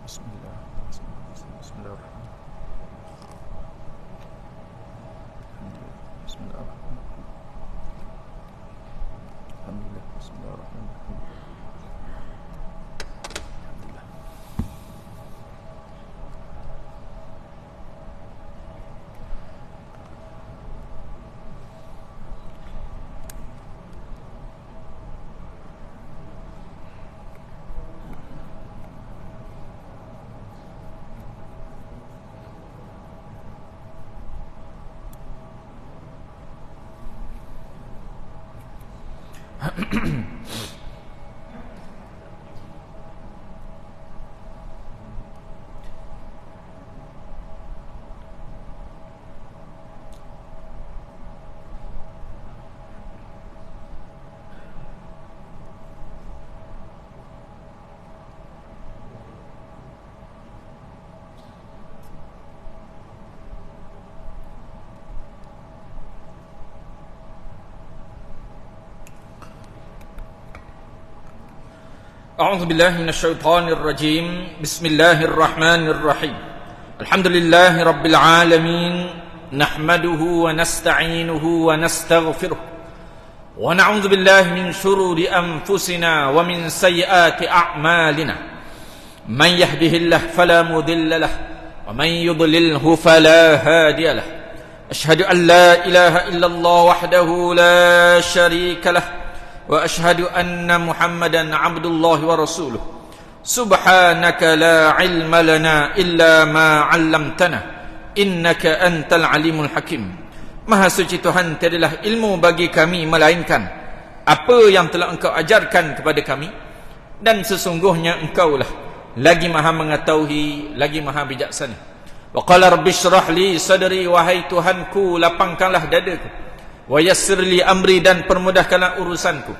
بسم الله بسم الله الرحمن بسم الله الرحمن الحمد لله بسم الله الرحمن الرحيم الحمد لله. أعوذ بالله من الشيطان الرجيم بسم الله الرحمن الرحيم الحمد لله رب العالمين نحمده ونستعينه ونستغفره ونعوذ بالله من شرور أنفسنا ومن سيئات أعمالنا من يهده الله فلا مضل له ومن يضلله فلا هادي له أشهد أن لا إله إلا الله وحده لا شريك له وأشهد أن محمدا عبد الله ورسوله سبحانك لا علم لنا إلا ما علمتنا إنك أنت العليم الحكيم. Maha suci Tuhan, tiadalah ilmu bagi kami melainkan apa yang telah Engkau ajarkan kepada kami, dan sesungguhnya Engkaulah lagi maha mengetahui, lagi maha bijaksana. Wa qala rabbi shrah li sadri, wahai Tuhanku, lapangkanlah dadaku, wa yassir li amri, dan permudahkanlah urusanku,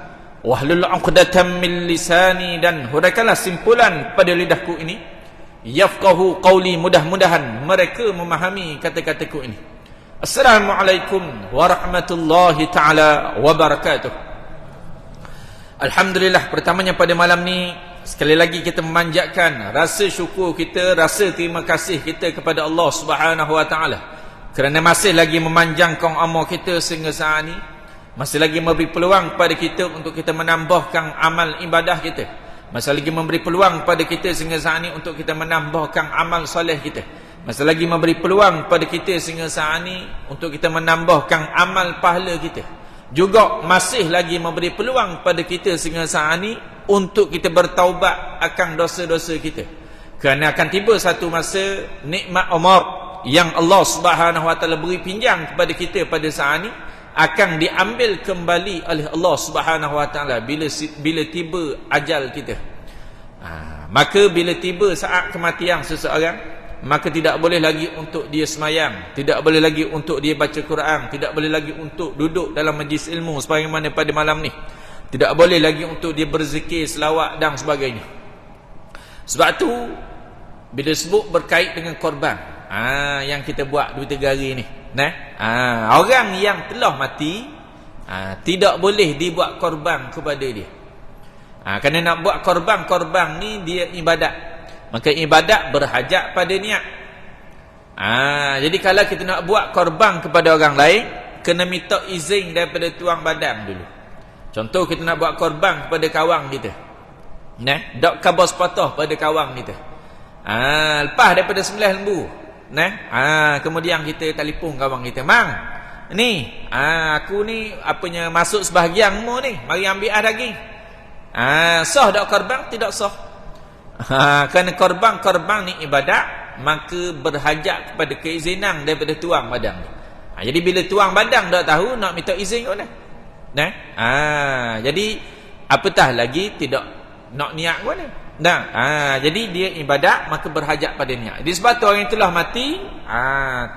wahlul 'uqdatam min lisani, dan huraikanlah simpulan pada lidahku ini, yafqahu qawli, mudah-mudahan mereka memahami kata-kataku ini. Assalamualaikum warahmatullahi taala wabarakatuh. Alhamdulillah, pertamanya pada malam ni sekali lagi kita memanjatkan rasa syukur kita, rasa terima kasih kita kepada Allah Subhanahu wa taala kerana masih lagi memanjangkan umur kita sehingga saat ini, masih lagi memberi peluang kepada kita untuk kita menambahkan amal ibadah kita, masih lagi memberi peluang kepada kita sehingga saat ini untuk kita menambahkan amal soleh kita, masih lagi memberi peluang kepada kita sehingga saat ini untuk kita menambahkan amal pahala kita, juga masih lagi memberi peluang kepada kita sehingga saat ini untuk kita bertaubat akan dosa-dosa kita, kerana akan tiba satu masa nikmat umur yang Allah Subhanahu wa taala beri pinjam kepada kita pada saat ini akan diambil kembali oleh Allah Subhanahu wa taala bila tiba ajal kita. Maka bila tiba saat kematian seseorang, maka tidak boleh lagi untuk dia semayang, tidak boleh lagi untuk dia baca Quran, tidak boleh lagi untuk duduk dalam majlis ilmu sebagaimana pada malam ni, tidak boleh lagi untuk dia berzikir, selawat dan sebagainya. Sebab tu bila sebut berkait dengan korban, yang kita buat 2-3 hari ni, orang yang telah mati tidak boleh dibuat korban kepada dia. Kerana nak buat korban ni dia ibadat, maka ibadat berhajat pada niat. Jadi kalau kita nak buat korban kepada orang lain, kena minta izin daripada tuang badan dulu. Contoh, kita nak buat korban kepada kawan kita, dak khabar sepatah pada kawan kita, lepas daripada sembelih lembu, kemudian kita telefon kawan kita, "Mang, ni aku ni apanya masuk sebahagian mu ni, mari ambil daging." Sah tak korban? Tidak sah. Kerana korban ni ibadat, maka berhajat kepada keizinan daripada tuang badan. Jadi bila tuang badan tak tahu, nak minta izin ke mana? Jadi apatah lagi tidak nak niat ke mana? Jadi dia ibadat, maka berhajat pada niat. Jadi sebab tu orang yang telah mati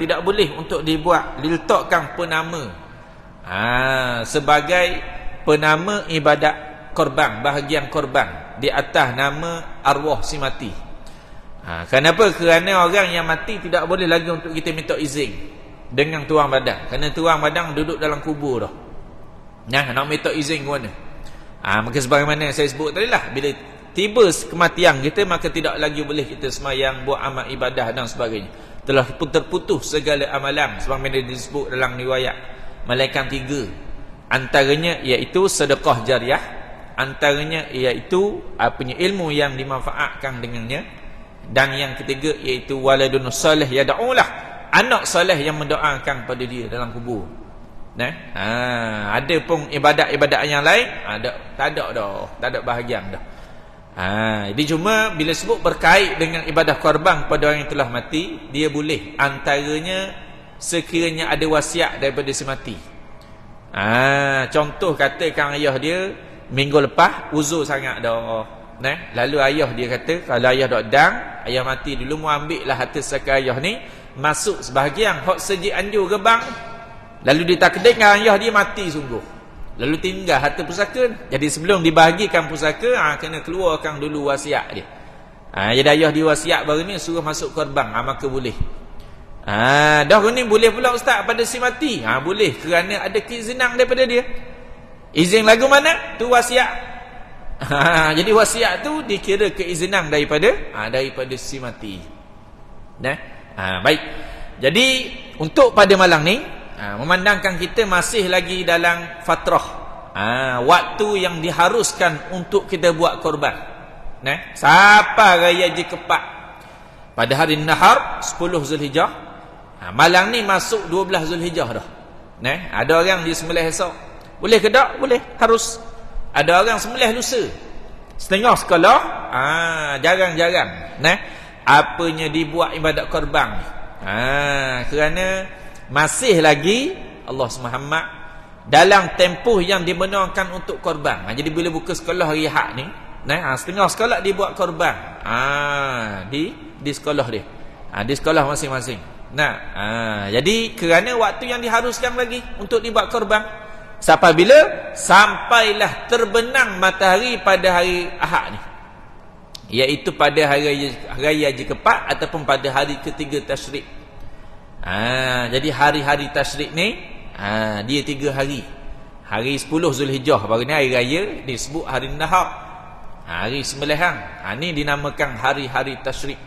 tidak boleh untuk dibuat, diletakkan penama sebagai penama ibadat korban, bahagian korban di atas nama arwah si mati. Kenapa? Kerana orang yang mati tidak boleh lagi untuk kita minta izin dengan tuang badan, kerana tuang badan duduk dalam kubur dah. Nak minta izin ke mana? Maka sebagaimana saya sebut tadi lah, bila tiba kematian kita, maka tidak lagi boleh kita semayang, buat amal ibadah dan sebagainya. Telah terputus segala amalan, sebab mana disebut dalam riwayat malaikat 3. Antaranya iaitu sedekah jariah, antaranya iaitu ilmu yang dimanfaatkan dengannya, dan yang ketiga iaitu waladun salih yad'ulah, anak soleh yang mendoakan pada dia dalam kubur. Ada pun ibadat-ibadat yang lain tak ada bahagian dah. Jadi cuma bila sebut berkait dengan ibadah korban pada orang yang telah mati, dia boleh antaranya sekiranya ada wasiat daripada si mati. Contoh katakan ayah dia minggu lepas uzur sangat dah, lalu ayah dia kata kalau ayah dok dang, ayah mati dulu, mu ambil lah harta saka ayah ni, masuk sebahagian hok sejik anjur gebang, lalu ditakdirkan ayah dia mati sungguh, lalu tinggal harta pusaka. Jadi sebelum dibahagikan pusaka, kena keluarkan dulu wasiat dia. Jadi ayah dia wasiat baru ni suruh masuk korban, maka boleh. Dah ni boleh pula ustaz pada si mati. Boleh kerana ada keizinan daripada dia. Izin lagu mana? Tu wasiat. Jadi wasiat tu dikira keizinan daripada si mati. Baik. Jadi untuk pada malam ni, memandangkan kita masih lagi dalam fatrah waktu yang diharuskan untuk kita buat korban. Sampai raya Haji Kepak pada hari Nahar 10 Zulhijjah. Malam ni masuk 12 Zulhijjah dah. Ada orang dia sembelih esok. Boleh ke tak? Boleh, harus. Ada orang sembelih lusa. Setengah sekolah jarang-jarang apanya dibuat ibadat korban. Kerana masih lagi Allah Muhammad dalam tempoh yang dibenarkan untuk korban. Jadi bila buka sekolah hari Ahad ni, setengah sekolah dia buat korban. Di sekolah dia. Di sekolah masing-masing. Jadi kerana waktu yang diharuskan lagi untuk dibuat korban. Sampai bila? Sampailah terbenam matahari pada hari Ahad ni, iaitu pada hari Raya Haji Kepak ataupun pada hari ketiga Tasyrik. Jadi hari-hari Tasyrik ni dia 3 hari. Hari 10 Zulhijjah baru ni hari raya disebut hari Nahar, hari sembelihan. Ni dinamakan hari-hari Tasyrik.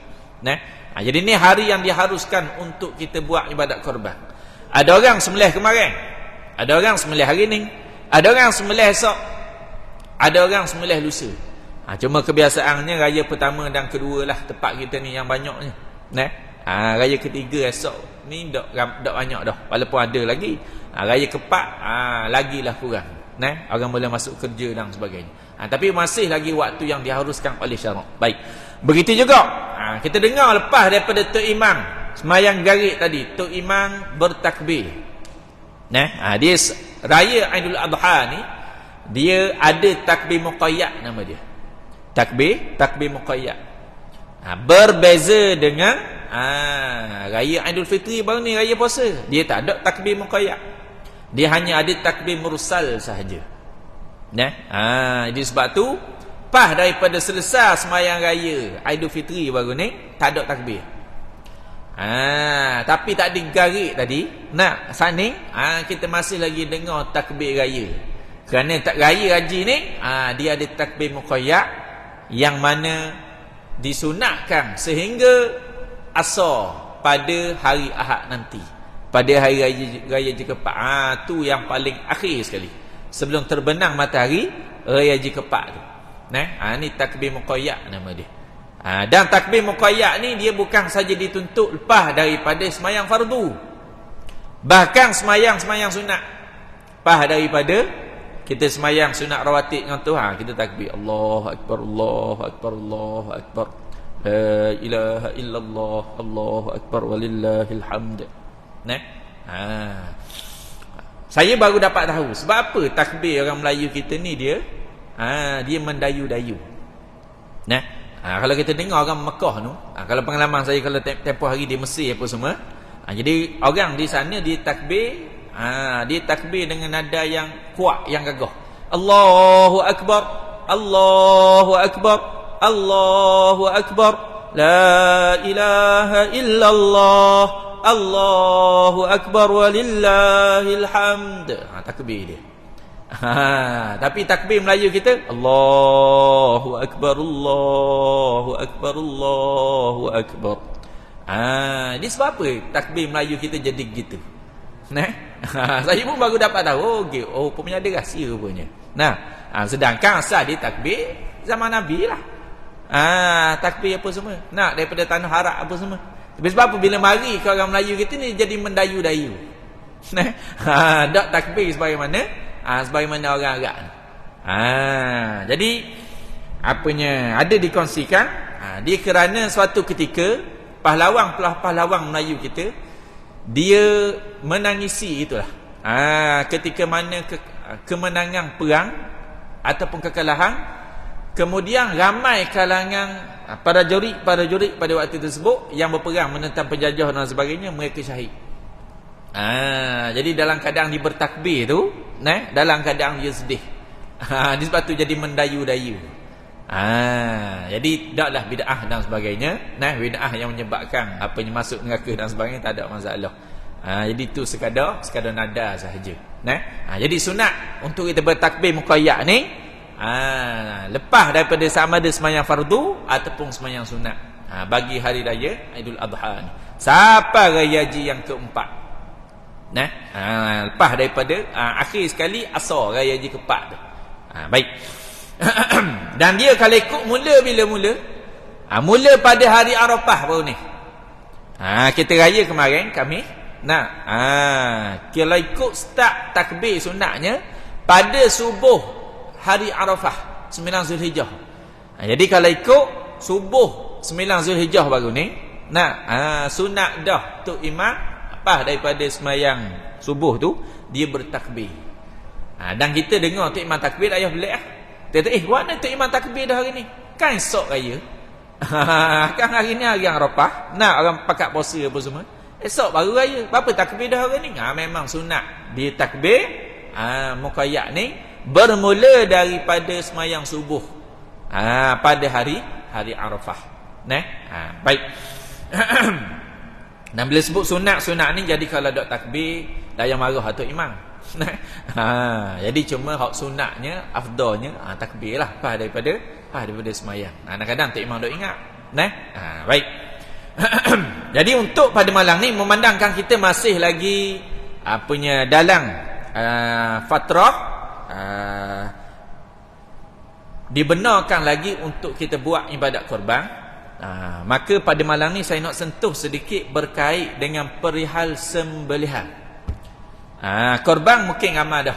Jadi ni hari yang diharuskan untuk kita buat ibadat korban. Ada orang sembelih kemarin, ada orang sembelih hari ni, ada orang sembelih esok, ada orang sembelih lusa. Cuma kebiasaannya raya pertama dan kedua lah tempat kita ni yang banyaknya. Raya ketiga esok ni tak banyak dah, walaupun ada lagi. Raya Kepak lagilah kurang. Orang boleh masuk kerja dan sebagainya. Tapi masih lagi waktu yang diharuskan oleh syarak. Baik. Begitu juga kita dengar lepas daripada Tok Imam semayang garik tadi, Tok Imam bertakbir. Dia raya Aidul Adha ni dia ada takbir muqayyad nama dia. Takbir muqayyad. Berbeza dengan raya Aidul Fitri baru ni, raya puasa. Dia tak ada takbir muqayyad. Dia hanya ada takbir mursal sahaja. Jadi sebab tu pas daripada selesai semayang raya Aidul Fitri baru ni tak ada takbir. Tapi tak digarik tadi. Sanding kita masih lagi dengar takbir raya. Kerana tak raya haji ni dia ada takbir muqayyad yang mana disunatkan sehingga asar pada hari Ahad nanti, pada hari raya Haji Kepak. Tu yang paling akhir sekali sebelum terbenam matahari raya Haji Kepak tu. Ni takbir muqayyad nama dia. Dan takbir muqayyad ni dia bukan saja dituntut lepas daripada semayang fardu, bahkan semayang sunat. Lepas daripada kita semayang sunat rawatib dengan tu, kita takbir Allahu Akbar, Allahu Akbar, Allahu Akbar, la ilaha illallah, Allahu Akbar walillahil hamd. Saya baru dapat tahu sebab apa takbir orang Melayu kita ni dia mendayu-dayu. Kalau kita dengar orang Mekah tu, kalau pengalaman saya kalau tempoh hari di Mesir apa semua, jadi orang di sana dia takbir dengan nada yang kuat, yang gagah. Allahu Akbar, Allahu Akbar, Allahu Akbar, la ilaha illallah, Allahu Akbar walillahil hamd. Takbir dia. Tapi takbir Melayu kita Allahu Akbar, Allahu Akbar, Allahu Akbar. Ini sebab apa takbir Melayu kita jadi gitu? Saya pun baru dapat tahu. Okay. Rupanya ada rahsia rupanya. Sedangkan asal dia takbir zaman Nabi lah. Takbir apa semua. Daripada tanah harak apa semua. Tapi sebab apa bila mari ke orang Melayu kita ni jadi mendayu-dayu. Tak takbir sebagaimana orang Arab. Jadi apanya ada dikongsikan dia kerana suatu ketika pahlawan Melayu kita dia menangisi itulah. Ketika mana kemenangan perang ataupun kekalahan, kemudian ramai kalangan para jurid pada waktu tersebut yang berperang menentang penjajah dan sebagainya, mereka syahid. Jadi dalam keadaan dia bertakbir tu, dalam keadaan dia sedih. Sebab tu jadi mendayu-dayu. Jadi taklah bid'ah dan sebagainya. Bid'ah yang menyebabkan apa yang masuk neraka dan sebagainya, tak ada masalah. Jadi tu sekadar nada sahaja. Jadi sunat untuk kita bertakbir muqayyad ni lepas daripada sama ada sembahyang fardu ataupun sembahyang sunat. Bagi hari raya Aidul Adha ni sampai raya haji yang keempat. Lepas daripada akhir sekali asar raya haji keempat tu. Baik. Dan dia kalau ikut mula bila mula? Mula pada hari Arafah baru ni. Kita raya kemarin kami. Kalau ikut start takbir sunatnya pada subuh hari Arafah 9 Zulhijjah. Jadi kalau ikut subuh 9 Zulhijjah baru ni, sunat dah tok imam apa daripada sembahyang subuh tu dia bertakbir. Dan kita dengar tok imam takbir ayah belik Kata, mana tok imam takbir dah hari ni? Kan esok raya. Kan hari ni hari Arafah. Orang pakat puasa apa semua. Esok baru raya. Berapa takbir dah hari ni? Memang sunat. Dia takbir muqayyad ni bermula daripada sembahyang subuh pada hari Arafah. Baik. Dan bila sebut sunat ni jadi kalau dok takbir dah yang marah tok imam. Jadi cuma hak sunatnya afdalnya takbir lah daripada sembahyang. Kadang-kadang tok imam dok ingat. Baik. Jadi untuk pada malam ni memandangkan kita masih lagi dalam fatrah dibenarkan lagi untuk kita buat ibadat korban. Maka pada malam ni saya nak sentuh sedikit berkait dengan perihal sembelihan. Korban mungkin ramai dah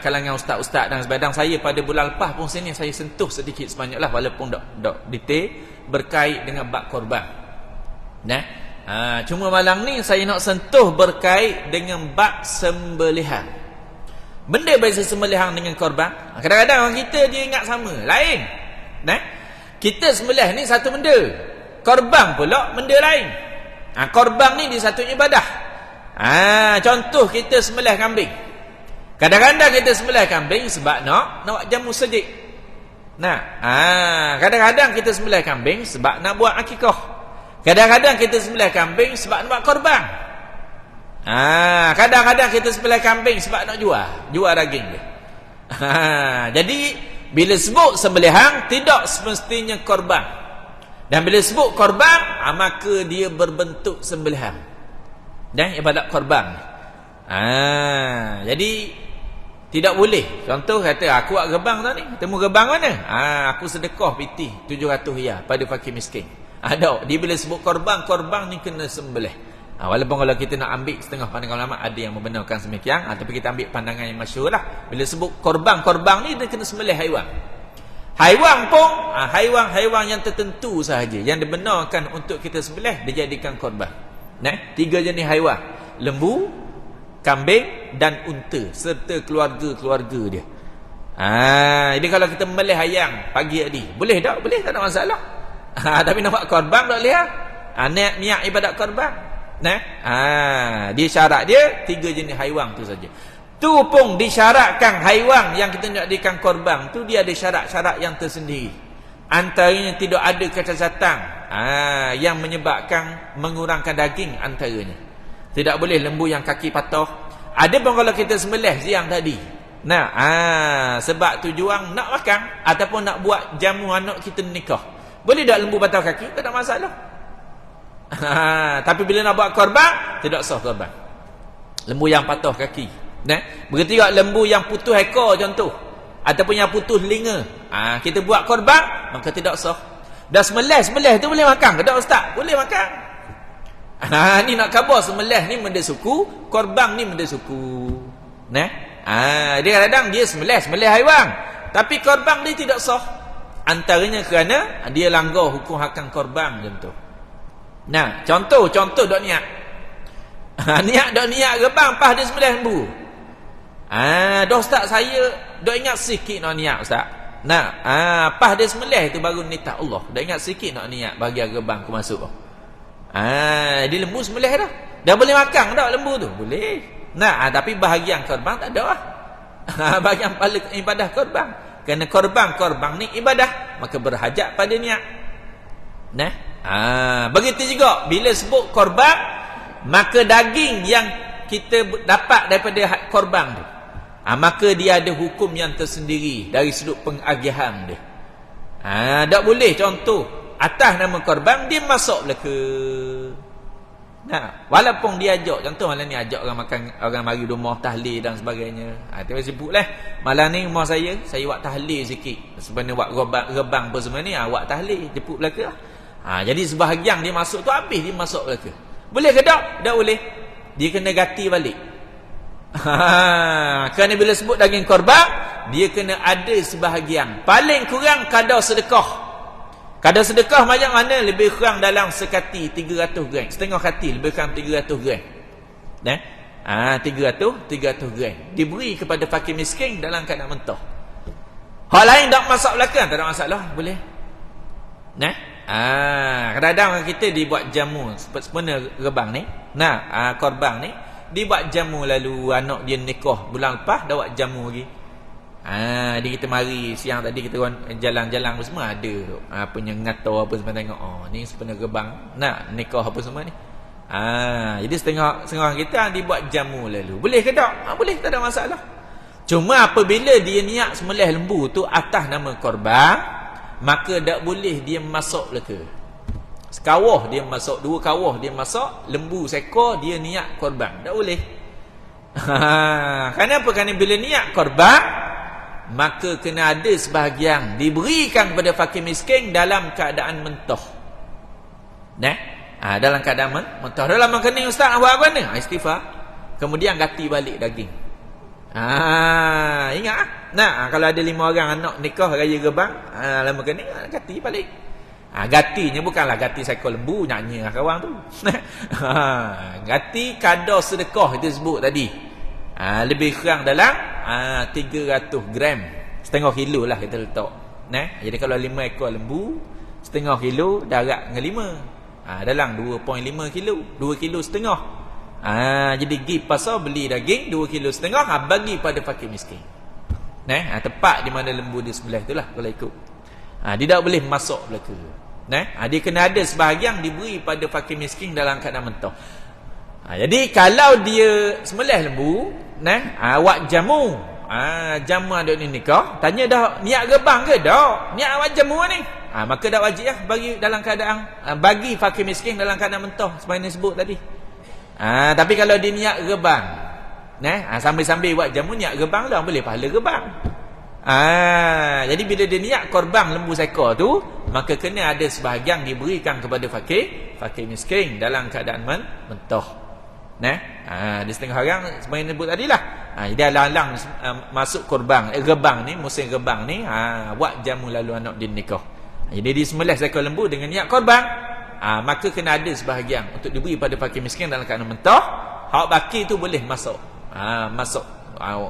kalangan ustaz-ustaz dan sebagainya. Saya pada bulan lepas pun sini saya sentuh sedikit sebanyaklah walaupun tak detail berkait dengan bab korban. Cuma malam ni saya nak sentuh berkait dengan bab sembelihan. Benda biasa sembelihan dengan korban. Kadang-kadang orang kita dia ingat sama, lain. Kita sembelih ni satu benda, korban pula benda lain. Korban ni dia satu ibadah. Contoh kita sembelih kambing. Kadang-kadang kita sembelih kambing sebab nak buat jamu sejik. Kadang-kadang kita sembelih kambing sebab nak buat akikah. Kadang-kadang kita sembelih kambing sebab nak buat korban. Kadang-kadang kita sembelih kambing sebab nak jual daging dia. Jadi bila sebut sembelihan tidak semestinya korban. Dan bila sebut korban maka dia berbentuk sembelihan. Dan ibadat korban. Jadi tidak boleh. Contoh kata aku buat gebang tau ni. Temu gebang mana? Aku sedekah piti 700 riyal pada fakir miskin. Dia bila sebut korban ni kena sembelih. Walaupun kalau kita nak ambil setengah pandangan ulama ada yang membenarkan semikian, tapi kita ambil pandangan yang masyhur lah. Bila sebut korban ni dia kena sembelih haiwan. Haiwan pun haiwan yang tertentu sahaja yang dibenarkan untuk kita sembelih dijadikan korban. 3 jenis haiwan, lembu, kambing dan unta serta keluarga-keluarga dia. Jadi kalau kita membelih ayam pagi tadi, boleh tak? Boleh, tak ada masalah. Tapi nak buat korban tak boleh lah. Niat ibadat korban. Dia syarat dia 3 jenis haiwan tu saja. Tu pun disyaratkan haiwan yang kita nak jadikan korban tu dia ada syarat-syarat yang tersendiri. Antaranya tidak ada kecacatan yang menyebabkan mengurangkan daging antaranya. Tidak boleh lembu yang kaki patah. Ada pun kalau kita sembelih siang tadi, Nah, sebab tujuan nak makan ataupun nak buat jamu anak kita nikah. Boleh tak lembu patah kaki? Tak ada masalah. Tapi bila nak buat korban, tidak sah korban. Lembu yang patah kaki. Begitu juga lembu yang putus ekor contoh, ataupun yang putus telinga. Kita buat korban, maka tidak sah. Dah sembelih tu boleh makan ke tak ustaz? Boleh makan. Ni nak khabar sembelih ni benda suku, korban ni benda suku. Dia kadang-kadang dia sembelih haiwan, tapi korban dia tidak sah. Antaranya kerana dia langgar hukum hakam korban contoh. Contoh dok niat. Dok niat rebang pas dia sembelih lembu. Dah ustaz saya dok ingat sikit nak niat ustaz. Pas dia sembelih tu baru nitah Allah. Dah ingat sikit nak niat bagi rebang aku masuk. Dia lembu sembelih dah. Dah boleh makan tak lembu tu? Boleh. Tapi bahagian korban tak ada lah. Bahagian paling ibadah korban. Kerana korban ni ibadah, maka berhajat pada niat. Begitu juga bila sebut korban, maka daging yang kita dapat daripada korban tu, maka dia ada hukum yang tersendiri dari sudut pengagihan dia. Tak boleh contoh atas nama korban dia masuk belaka. Walaupun dia ajak, contoh malam ni ajak orang makan, orang mari rumah tahlil dan sebagainya. Tiba sebut lah, malam ni rumah saya buat tahlil sikit. Sebenarnya buat rebang apa semua ni, buat tahlil, jemput belaka. Jadi sebahagian dia masuk tu habis dia masuk belaka. Boleh ke tak? Tak boleh. Dia kena ganti balik. Kerana bila sebut daging korban, dia kena ada sebahagian. Paling kurang kadar sedekah. Kadar sedekah macam mana? Lebih kurang dalam sekati 300 gram. Setengah kati lebih kurang 300 gram. 300 gram. Diberi kepada fakir miskin dalam keadaan mentah. Hal lain tak masak belakang, tak ada masalah, boleh. Kadang-kadang kita dibuat jamu sebenarnya rebang ni. Korban ni dibuat jamu, lalu anak dia nikah bulan lepas dah buat jamu lagi. Dia kita mari siang tadi kita jalan-jalan apa semua ada punya ngatur apa semua, tengok ni sebenarnya rebang nikah apa semua ni. Jadi setengah kita dibuat jamu lalu. Boleh ke tak? Boleh, tak ada masalah. Cuma apabila dia niat sembelih lembu tu atas nama korban, maka tak boleh dia masuk belaka. Sekawah dia masuk, 2 kawah dia masuk, lembu seekor dia niat korban, tak boleh. Kenapa? Kerana bila niat korban, maka kena ada sebahagian diberikan kepada fakir miskin dalam keadaan mentah. Dalam keadaan mentah. Dalam kening ustaz nak buat apa ni? Istighfar. Kemudian ganti balik daging. Ingat kalau ada 5 orang anak nikah raya rebang, lama kening ganti balik. Gatinya bukanlah gati seekor lembu nyanyi dengan kawan tu. Gati kadar sedekah itu sebut tadi. Lebih kurang dalam 300 gram. Setengah kilo lah kita letak. Jadi kalau 5 ekor lembu, setengah kilo darat dengan 5. Dalam 2.5 kilo, 2 kilo setengah. Jadi pergi pasar beli daging 2 kilo setengah, bagi pada fakir miskin. Tepat di mana lembu di sebelah itulah kalau ikut. Dia tak boleh masuk belaka. Dia kena ada sebahagian diberi pada fakir miskin dalam keadaan mentah. Jadi kalau dia sembelih lembu, awak jamu, jamu ada ni nikah, tanya dah niat rebang ke dak? Niat awak jamu ni. Maka dak wajib lah bagi dalam keadaan bagi fakir miskin dalam keadaan mentah sebagaimana sebut tadi. Tapi kalau dia niat rebang, sambil-sambil buat jamu niat rebang lah, boleh pahala rebang. Jadi bila dia niat korban lembu seekor tu, maka kena ada sebahagian diberikan kepada fakir miskin dalam keadaan mentah. Dia setengah orang sebenarnya sebut tadilah. Jadi alang-alang masuk korban rebang ni, musim rebang ni, buat jamu lalu anak dia nikah. Jadi dia sembelih seekor lembu dengan niat korban, maka kena ada sebahagian untuk diberi pada fakir miskin dalam keadaan mentah. Hak baki tu boleh masuk. Masuk 2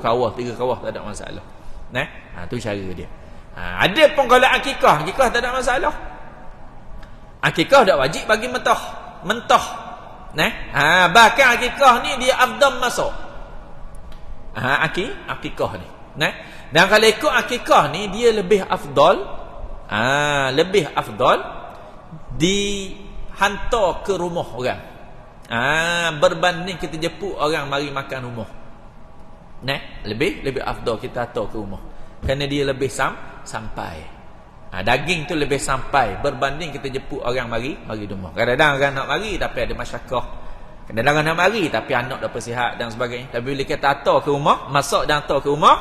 kawah, 3 kawah tak ada masalah. Tu cara dia. Ada pun kalau akikah tak ada masalah. Akikah tak wajib bagi mentah. Bahkan akikah ni dia afdal masuk. Akikah ni. Dan kalau ikut akikah ni dia lebih afdal, dihantar ke rumah orang. Berbanding kita jemput orang mari makan rumah. Lebih afdal kita hantar ke rumah. Kerana dia lebih sampai. Daging tu lebih sampai berbanding kita jemput orang mari rumah. Kadang-kadang orang nak mari tapi ada masyarakat. Kadang-kadang orang nak mari tapi anak dah persihat dan sebagainya. Tapi bila kita hantar ke rumah, masak dan hantar ke rumah,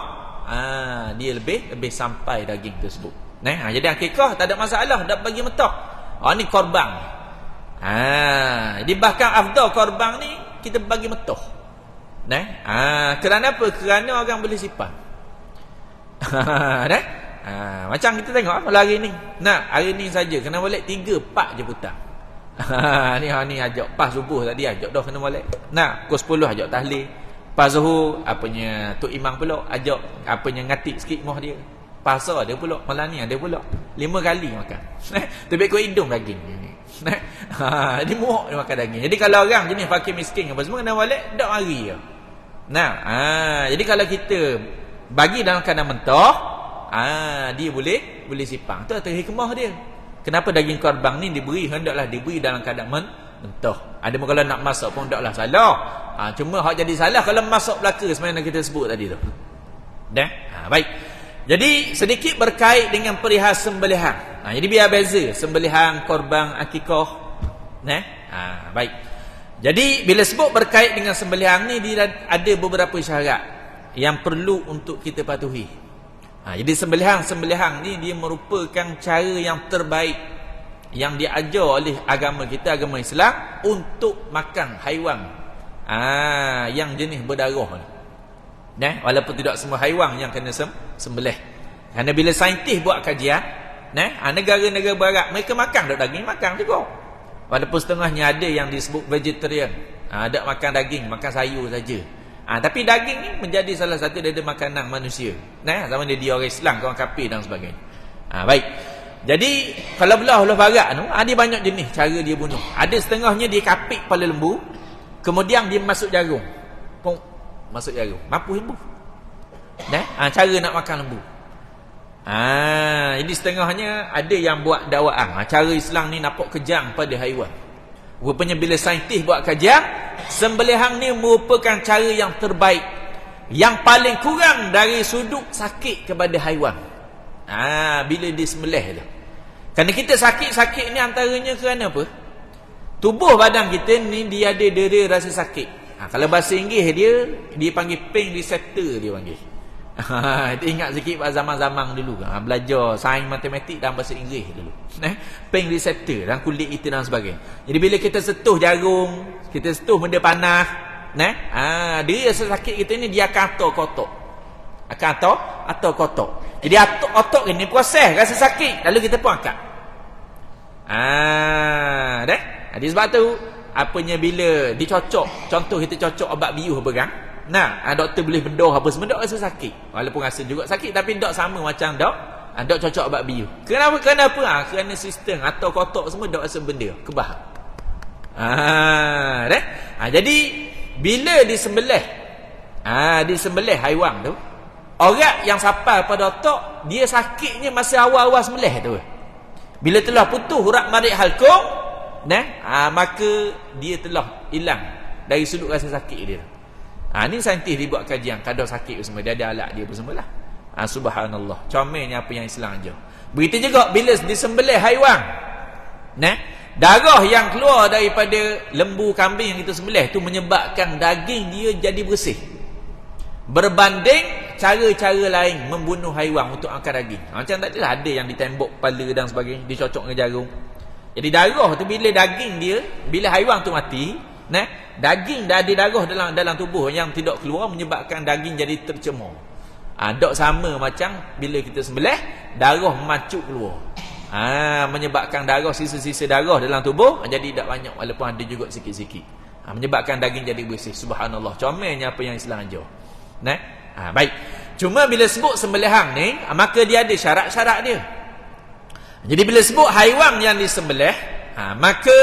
dia lebih sampai daging tersebut. Jadi akikah tak ada masalah, dak bagi mentah. Ni korban. Jadi bahkan afdal korban ni kita bagi mentah. Kerana apa? Kerana orang boleh simpan. Macam kita tengok kalau hari ni. Hari ni saja kena balik 3-4 je petang. Ni ajak pas subuh tadi ajak dah kena balik. Pukul 10 ajak tahlil. Pas Zuhur apanya Tok Imam pula ajak ngatik sikit rumah dia. Pasar ada pula, malam ni ada pula 5 kali makan. Tapi kau hidung daging ni. Dia muak dia makan daging. Jadi kalau orang jenis fakir miskin apa semua kena balik dak mari je. Jadi kalau kita bagi dalam keadaan mentah, dia boleh simpan. Tu adalah hikmah dia. Kenapa daging korban ni hendaklah diberi dalam keadaan mentah. Ada kalau nak masak pun taklah salah. Cuma hak jadi salah kalau masak belaka sebenarnya kita sebut tadi tu. Baik. Jadi sedikit berkait dengan perihal sembelihan. Jadi biar beza sembelihan korban akikah. Baik. Jadi bila sebut berkait dengan sembelihan ni dia ada beberapa syarat yang perlu untuk kita patuhi. Jadi sembelihan ni dia merupakan cara yang terbaik yang diajar oleh agama kita, agama Islam, untuk makan haiwan yang jenis berdarah ni. Walaupun tidak semua haiwan yang kena sembelih. Kerana bila saintis buat kajian, negara-negara barat mereka makan daging, makan juga. Walaupun setengahnya ada yang disebut vegetarian, tak makan daging, makan sayur saja. Tapi daging ni menjadi salah satu dari makanan manusia. Zaman dia orang Islam, orang kafir dan sebagainya. Baik. Jadi kalau belah barat tu, ada banyak jenis cara dia bunuh. Ada setengahnya dia kapik kepala lembu, kemudian dia masuk jarum. Masuk jarum, mampu himbu. Cara nak makan lembu. Jadi setengahnya ada yang buat dakwaan. Cara Islam ni nampak kejam pada haiwan. Rupanya bila saintis buat kajian, sembelihan ni merupakan cara yang terbaik, yang paling kurang dari sudut sakit kepada haiwan. Bila disembelih tu. Kerana kita sakit-sakit ni antaranya kerana apa? Tubuh badan kita ni dia ada dera rasa sakit. Kalau bahasa Inggeris dia panggil pain receptor dia panggil. Itu ingat sikit pada zaman-zaman dulu belajar sains matematik dalam bahasa Inggeris dulu. Pain receptor dalam kulit kita dan sebagainya. Jadi bila kita sentuh jarum, kita sentuh benda panas, dia rasa sakit kita ni dia akan kotok. Atau kotok. Jadi otot ini proses rasa sakit, lalu kita pun angkat. Jadi sebab tu apanya bila dicocok, contoh kita cocok obat biuh berang, doktor boleh bedah apa semua, dok rasa sakit. Walaupun rasa juga sakit tapi dok sama macam dok cocok obat biuh. Kenapa? Kerana sistem atau kotak semua dok rasa benda kebah. Jadi bila disembelih haiwan tu, orang yang sampai pada otak dia sakitnya masa awal-awal sembelih tu. Bila telah putus urat marik halkum, maka dia telah hilang dari sudut rasa sakit dia. Ni saintis dia buat kajian kadar sakit semua, dia ada alat dia pun semualah. Subhanallah, comelnya apa yang Islam ajar. Begitu juga bila disembelih haiwan, darah yang keluar daripada lembu, kambing yang kita sembelih tu menyebabkan daging dia jadi bersih, berbanding cara-cara lain membunuh haiwan untuk angkat daging. Macam tadi lah ada yang ditembok kepala dan sebagainya, dicocok dengan jarum. Jadi darah tu bila daging dia, bila haiwan tu mati, daging dah ada darah dalam tubuh yang tidak keluar menyebabkan daging jadi tercemar. Dok sama macam bila kita sembelih, darah memancuk keluar. Menyebabkan darah, sisa-sisa darah dalam tubuh jadi tak banyak walaupun ada juga sikit-sikit. Menyebabkan daging jadi bersih. Subhanallah, comelnya apa yang Islam ajar. Baik. Cuma bila sebut sembelihan ni, maka dia ada syarat-syarat dia. Jadi bila sebut haiwan yang disembelih, maka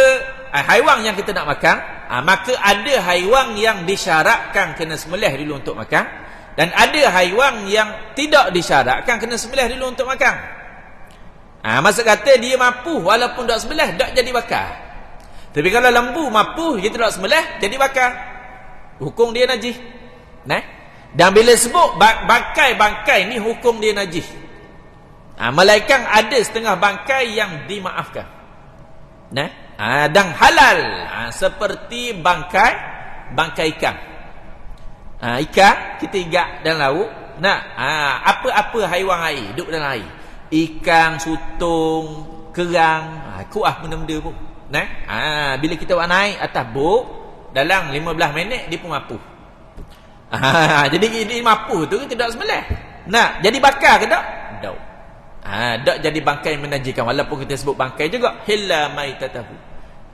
haiwan yang kita nak makan, maka ada haiwan yang disyaratkan kena sembelih dulu untuk makan, dan ada haiwan yang tidak disyaratkan kena sembelih dulu untuk makan. Maksud kata dia mampu walaupun tak sembelih tak jadi bakar. Tapi kalau lembu mampu kita tak sembelih jadi bakar, hukum dia najis. Dan bila sebut bangkai-bangkai ni hukum dia najis. Melainkan ada setengah bangkai yang dimaafkan. Dan halal. Seperti bangkai ikan. Ikan kita igak dalam laut. Apa-apa haiwan air duduk dalam air. Ikan, sutung, kerang, kuah benda-benda pun. Bila kita buat naik atas bot, dalam 15 minit dia pun mapuh. Jadi dia mapuh tu kita tak sembelih. Jadi bakar ke tak? Tak. Tak jadi bangkai menajiskan. Walaupun kita sebut bangkai juga, hilla maitatahu.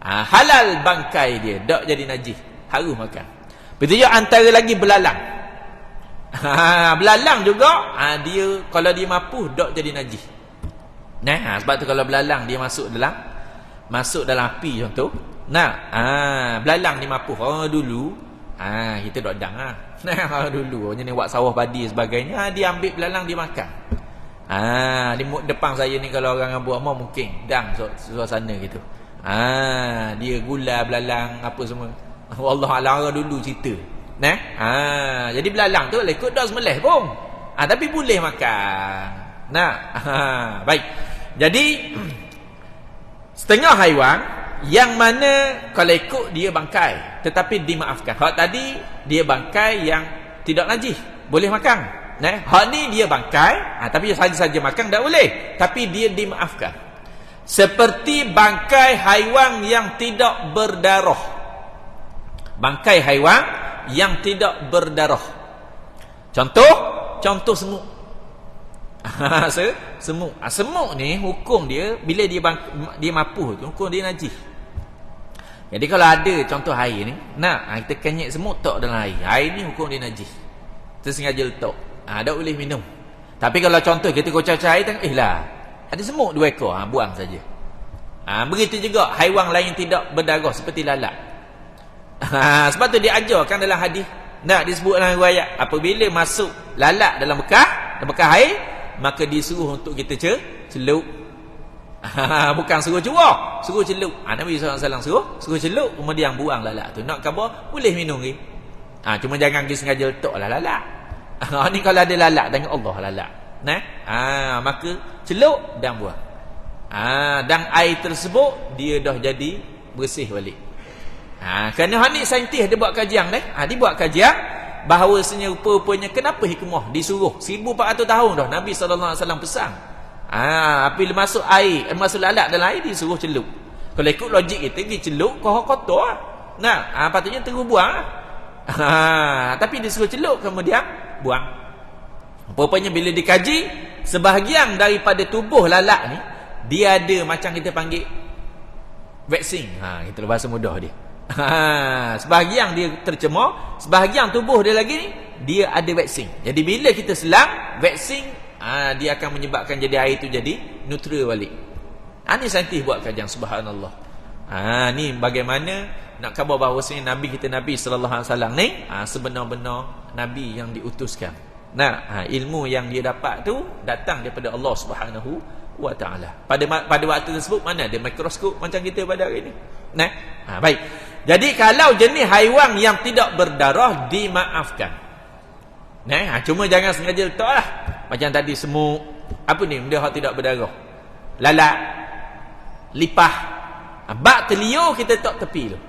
Halal bangkai dia, tak jadi najis, harus makan. Betul juga antara lagi belalang. Belalang juga dia kalau dia mapuh tak jadi najis. Sebab tu kalau belalang dia masuk dalam api contoh. Belalang ni mapuh. Dulu kita dok dang dulu ni buat sawah padi sebagainya, dia ambil belalang dia makan. Di depan saya ni kalau orang buat mau mungkin dang suasana gitu. Dia gula belalang apa semua. Allah alam dulu cerita. Jadi belalang tu ikut dah sembelih pun. Tapi boleh makan. Baik. Jadi setengah haiwan yang mana kalau ikut dia bangkai tetapi dimaafkan. Hak tadi dia bangkai yang tidak najis, boleh makan. Hak ni dia bangkai tapi saja-saja makan tak boleh, tapi dia dimaafkan. Seperti bangkai haiwan yang tidak berdarah. Bangkai haiwan yang tidak berdarah. Contoh semut. Semut. Semut ni hukum dia bila dia mapuh tu hukum dia najis. Jadi kalau ada contoh air ni, kita kenyek semut tak dalam air. Air ni hukum dia najis. Tersengaja letak. Tak boleh minum. Tapi kalau contoh kita kocak air tengok, ada semut 2 ekor, buang saja. Begitu juga haiwan lain tidak berdarah seperti lalat. Sebab tu dia ajarkan dalam hadis. Disebut dalam riwayat, apabila masuk lalat dalam bekas air, maka disuruh untuk kita celup. Bukan suruh curah, suruh celup. Nabi SAW suruh celup, kemudian buang lalat tu. Nak khabar boleh minum ni. Cuma jangan kita sengaja letaklah lalat. Ni kalau ada lalat, tengok Allah lalat. Maka celup dan buang. Dan air tersebut dia dah jadi bersih balik. Kerana ni saintis dia buat kajian dia buat kajian bahawasanya rupa-rupanya kenapa hikmah disuruh 1400 tahun dah Nabi SAW pesan. Apabila masuk air, masuk lalat dalam air disuruh celup. Kalau ikut logik kita pergi celup kotor. Patutnya terus buang. Tapi disuruh celup kemudian buang. Rupanya bila dikaji, sebahagian daripada tubuh lalat ni dia ada macam kita panggil vaksin. Itulah bahasa mudah dia. Sebahagian dia tercemar, sebahagian tubuh dia lagi ni dia ada vaksin. Jadi bila kita selang vaksin, dia akan menyebabkan jadi air tu jadi neutral balik. Ni saintis buat kajian, subhanallah. Ni bagaimana nak khabar bahawasanya Nabi kita Nabi sallallahu alaihi wasallam ni sebenar-benar nabi yang diutuskan. Ilmu yang dia dapat tu datang daripada Allah Subhanahu wa taala. Pada waktu tersebut mana ada mikroskop macam kita pada hari ni. Baik. Jadi kalau jenis haiwan yang tidak berdarah dimaafkan. Cuma jangan sengaja letaklah. Macam tadi semut, apa ni benda yang tidak berdarah. Lalat, lipah. Bak telio kita tak tepi tu.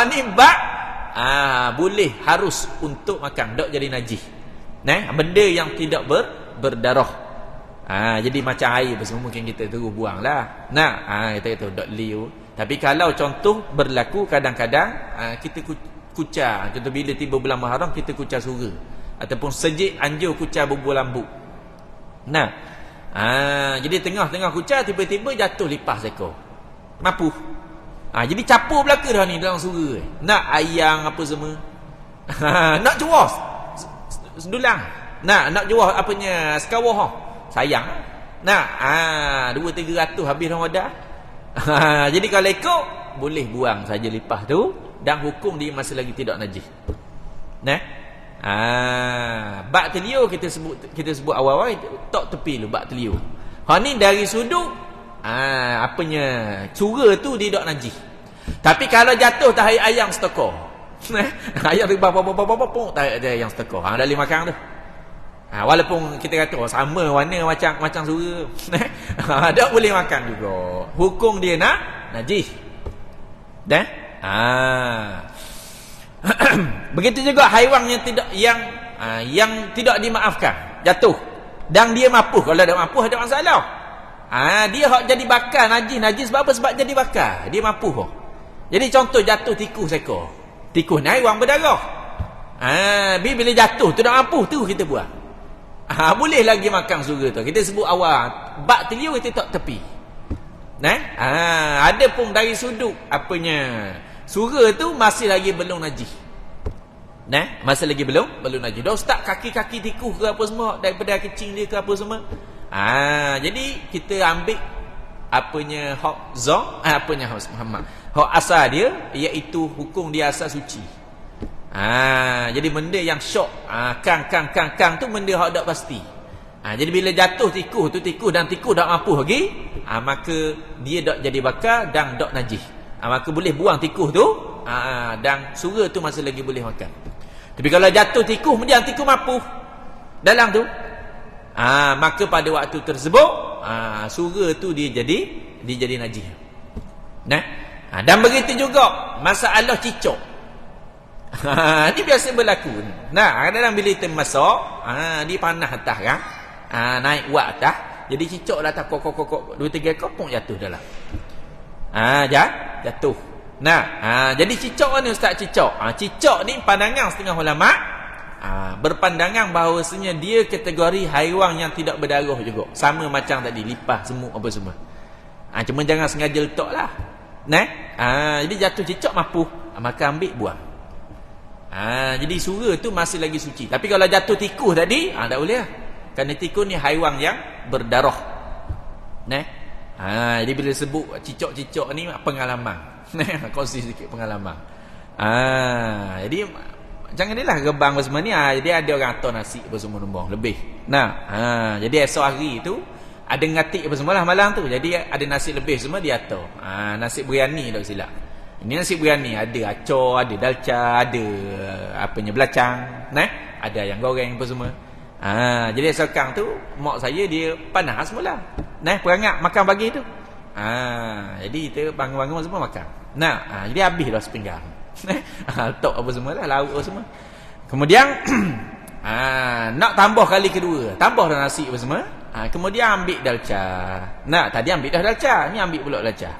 Ni bak boleh harus untuk makan, tak jadi najis. Benda yang tidak berdarah. Jadi macam air semua mungkin kita terus buang lah. Kita kata tak liu. Tapi kalau contoh berlaku kadang-kadang kita kucar. Contoh bila tiba bulan Muharram kita kucar sura. Ataupun sejik anjur kucar bubur lambu. Jadi tengah-tengah kucar tiba-tiba jatuh lipah seekor. Mapuh. Jadi capur belaka dah ni dalam sura. Nak ayang apa semua. Nak jual sedulang. Nak jual apanya sekawah. Sayang. 200-300 habis dah wadah. Jadi kalau ikut boleh buang saja lipah tu dan hukum dia masih lagi tidak najis. Bak telio kita sebut awal-awal tak tepi lu bak telio. Ni dari sudut apanya cura tu dia tak najis. Tapi kalau jatuh tak ayam setokor. Ayam riba apa tarik dia yang seteka. Dah boleh makan tu. Walaupun kita kata sama warna macam sura. Tak boleh makan juga. Hukum dia najis. Dah? Begitu juga haiwan yang tidak dimaafkan, jatuh. Dan dia mapuh. Kalau ada mapuh ada masalah. Dia hak jadi bakar najis sebab apa? Sebab jadi bakar. Dia mapuh. Jadi contoh jatuh tikus seekor. Tikus ni haiwan berdarah. Bila jatuh tu dah mapuh tu kita buang. Boleh lagi makan sura tu. Kita sebut awal bak teliu kita tak tepi. Ada pun dari sudut apanya sura tu masih lagi belum najis. Masih lagi belum najis. Dah start kaki-kaki tikus ke apa semua daripada kecil dia ke apa semua. Jadi kita ambil apanya hak apanya hak Muhammad. Hak asal dia iaitu hukum dia asal suci. Jadi benda yang syok kang tu benda hak tak pasti. Jadi bila jatuh tikus dan tikus tak mampu lagi, maka dia tak jadi bakar dan tak najis. Maka boleh buang tikus tu, dan sura tu masih lagi boleh makan. Tapi kalau jatuh tikus kemudian tikus mampu dalam tu, maka pada waktu tersebut sura tu dia jadi najis. Dan begitu juga masalah cicak. Ini biasa berlaku. Kadang-kadang bila kita masak, dia panas atas kan, naik wak atas, jadi cicak dah tak kok 2-3 ekor pun jatuh dalam. Jatuh. Jadi cicak ni ustaz cicak. Cicak ni pandangan setengah ulama berpandangan bahawasanya dia kategori haiwan yang tidak berdarah juga. Sama macam tadi lipas, semut apa semua. Cuma jangan sengaja letaklah. Jadi jatuh cicak mampu, maka ambil buang. Jadi sura tu masih lagi suci. Tapi kalau jatuh tikus tadi, tak boleh lah. Kerana tikus ni haiwan yang berdarah. Jadi bila sebut cicak-cicak ni pengalaman. Kongsi sikit pengalaman. Jadi jangan dia lah rebang semua ni. Jadi ada orang hantar nasi apa semua nombong lebih. Jadi esok hari tu ada ngatik apa semua lah malam tu. Jadi ada nasi lebih semua dia hantar. Nasi biryani tak silap. Ini nasi biryani ada acor, ada dalca, ada apanya belacang, ada yang goreng apa semua. Jadi sekarang tu mak saya dia panas semula. Perangat makan pagi tu. Jadi kita bangun-bangun semua makan. Jadi habis dah sepinggang. Tok apa semualah, lauk apa semua. Kemudian nak tambah kali kedua, tambah dah nasi apa semua. Kemudian ambil dalca. Tadi ambil dah dalca, ni ambil pula dalca.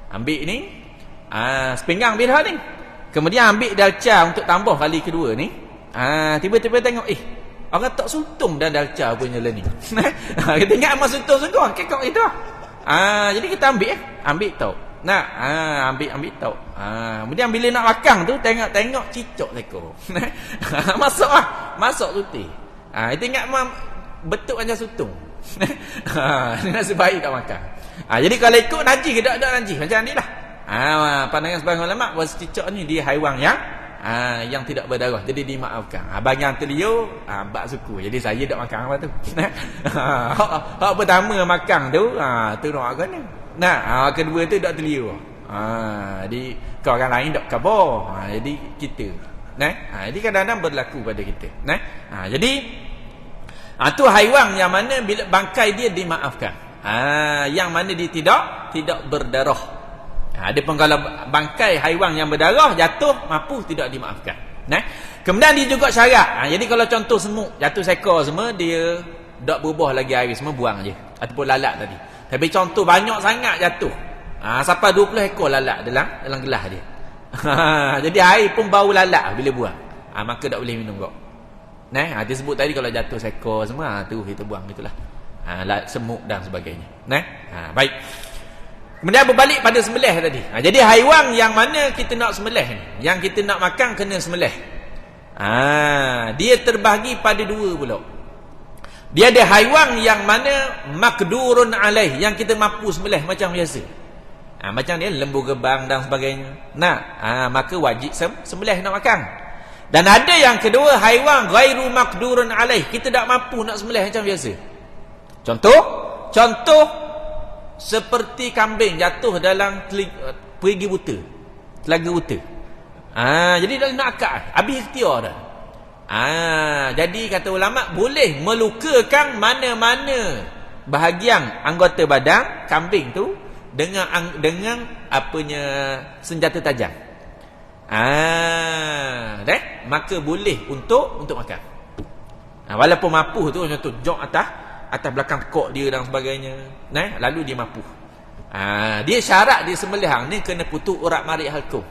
Ambil ni sepinggang beda ni. Kemudian ambil dalca untuk tambah kali kedua ni. Tiba-tiba tengok orang tak suntung dan dalca punya lah ni. Kita ingat amat suntung sungguh kekok itu. Jadi kita ambil tau. Ambil tau. Kemudian bila nak makan tu tengok cicak sekor. Masuk tuti. Kita ingat betul aja suntung. Nasib baik tak makan. Jadi kalau ikut najis ke tak najis macam ni lah. Pandangan sebahagian ulama bahawa cicak ni dia haiwan yang tidak berdarah, jadi dimaafkan. Bagian teliu bak suku, jadi saya tak makan apa tu. Hak pertama makan tu tu nak kan. Kedua tu tak teliu. Jadi kau orang lain tak khabar. Jadi kita jadi kadang-kadang berlaku pada kita. Jadi tu haiwan yang mana bila bangkai dia dimaafkan. Yang mana dia tidak berdarah. Adapun kalau bangkai haiwan yang berdarah jatuh mampu tidak dimaafkan. Kemudian dia juga syarat. Jadi kalau contoh semut jatuh seekor semua, dia tak berubah lagi air semua, buang je. Ataupun lalat tadi. Tapi contoh banyak sangat jatuh. Sampai 20 ekor lalat dalam gelas dia. Jadi air pun bau lalat bila buang. Maka tak boleh minum kau. Dia sebut tadi kalau jatuh seekor semua, tu kita buang gitulah. Semut dan sebagainya. Baik. Kemudian berbalik pada sembelih tadi. Jadi haiwan yang mana kita nak sembelih ni, yang kita nak makan kena sembelih. Dia terbahagi pada dua pula. Dia ada haiwan yang mana makdurun alaih, yang kita mampu sembelih macam biasa. Macam dia lembu gebang dan sebagainya. Maka wajib sembelih nak makan. Dan ada yang kedua, haiwan ghairu makdurun alaih, kita tak mampu nak sembelih macam biasa. Contoh seperti kambing jatuh dalam perigi buta, telaga buta. Jadi dah nak akad, habis ikhtiar dah. Jadi kata ulama boleh melukakan mana-mana bahagian anggota badan kambing tu dengan apanya senjata tajam. Maka boleh untuk makan. Walaupun mapuh tu contoh jok atas belakang tekok dia dan sebagainya. Lalu dia mapuh. Dia syarat dia sembelihang ni kena putus urat marik halkum.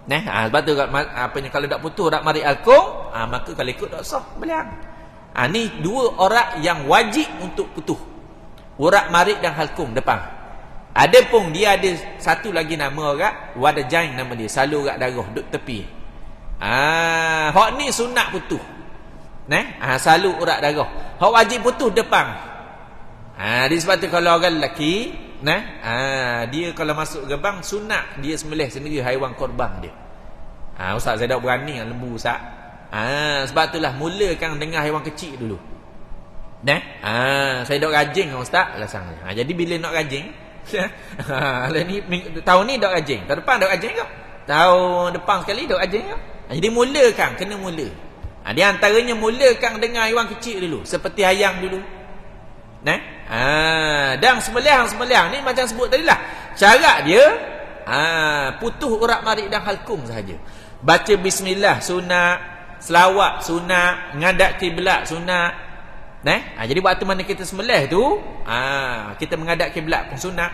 Sebab tu kalau tak putus urat marik halkum, maka kalau ikut tak sah sembelihang. Ni dua urat yang wajib untuk putus. Urat marik dan halkum depan. Ada pun dia ada satu lagi nama orang, wadajain nama dia, salur urat darah duk tepi. Hak ni sunat putus. Salur urat darah. Hak wajib putus depan. Sebab tu kalau orang lelaki, dia kalau masuk gerbang sunat dia sembelih sendiri haiwan korban dia. Ustaz saya tak berani dengan lembu Ustaz. Sebab itulah mulakan dengan haiwan kecil dulu. Saya dok rajing dengan Ustaz lasangnya. Jadi bila nak rajing, tahun ni dok rajing, tahun depan dok rajing kau. Tahun depan sekali dok rajing kau. Jadi mulakan, kena mula. Dia antaranya mulakan dengan haiwan kecil dulu, seperti ayam dulu. Dan sembelihang ni macam sebut tadi lah. Syarat dia putus urat marik dan halkum sahaja. Baca bismillah sunat, selawat sunat, ngadap kiblat sunat. Jadi waktu mana kita sembelih tu, kita menghadap kiblat pun sunat.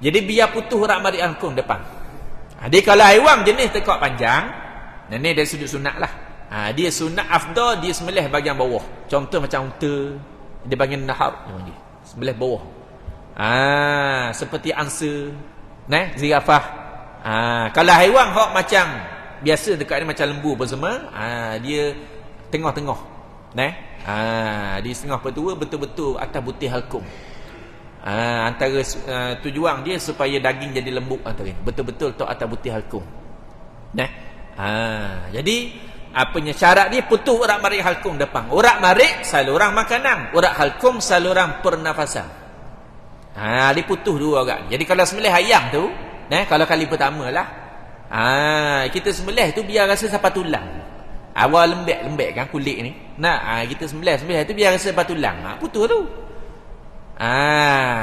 Jadi biar putus urat marik halkum depan. Jadi kalau haiwan jenis tekak panjang, ni dari sudut sunat lah. Dia sunat afdal dia sembelih bahagian bawah. Contoh macam unta, dia bahagian nahar dia sembelih bawah. Seperti angsa, zirafah. Kalau haiwan hok macam biasa dekat ni macam lembu apa semua, dia tengah-tengah. Di setengah petua betul-betul atas butir halkum. Antara tujuan dia supaya daging jadi lembut antara ni. Betul-betul tok atas butir halkum. Jadi apanya syarat dia putus urat marik halkum depan. Urat marik saluran makanan, urat halkum saluran pernafasan. Dia putus dua orang. Jadi kalau sembelih ayam tu, kalau kali pertama lah, kita sembelih tu biar rasa sampai tulang. Awal lembek kan kulit ni. Kita sembelih tu biar rasa sampai tulang. Putus tu.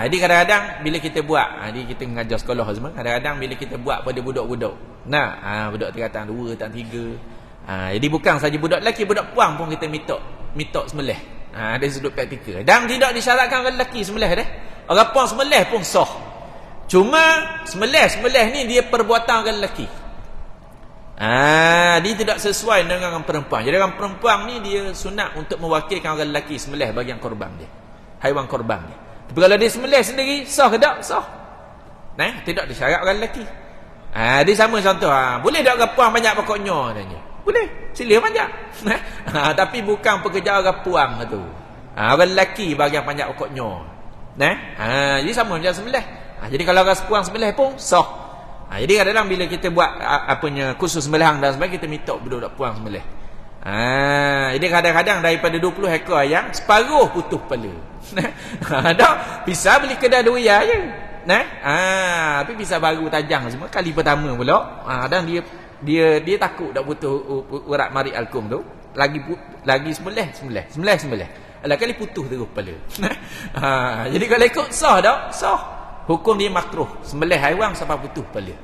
Jadi kadang-kadang bila kita buat, jadi kita mengajar sekolah semua, kadang-kadang bila kita buat pada budak-budak. Budak tingkatan 2, tingkatan 3. Jadi bukan saja budak lelaki, budak puang pun kita mitok sembelih. Dari sudut praktikal. Dan tidak disyaratkan orang lelaki sembelih dah. Orang puang sembelih pun sah. Cuma sembelih ni dia perbuatan orang lelaki. Dia tidak sesuai dengan orang perempuan. Jadi orang perempuan ni dia sunat untuk mewakilkan orang lelaki sembelih bagian korban dia, haiwan korban dia. Tapi kalau dia sembelih sendiri, sah ke tak? Sah. Tidak disyarat orang lelaki. Dia sama contoh, boleh tak orang puang banyak pokoknya tanya. Boleh, sila panjang. Tapi bukan pekerjaan orang puang tu. Orang lelaki bahagian panjang pokoknya. Jadi sama macam sembelih. Jadi kalau orang puang sembelih pun sah. Jadi kadang-kadang bila kita buat apanya khusus sembelihang dan sebagainya, kita minta budak-budak puang sembelih. Jadi kadang-kadang daripada 20 ekor ayam, separuh putus kepala. Tak, pisah beli kedai doya je. Tapi pisah baru tajang semua kali pertama pula. Dan dia takut tak putus urat marik alkum tu. Lagi sembelih. Alah kali putus terus kepala. Jadi kalau ikut sah tak? Sah. Hukum dia makruh sembelih haiwan sampai putus kepala.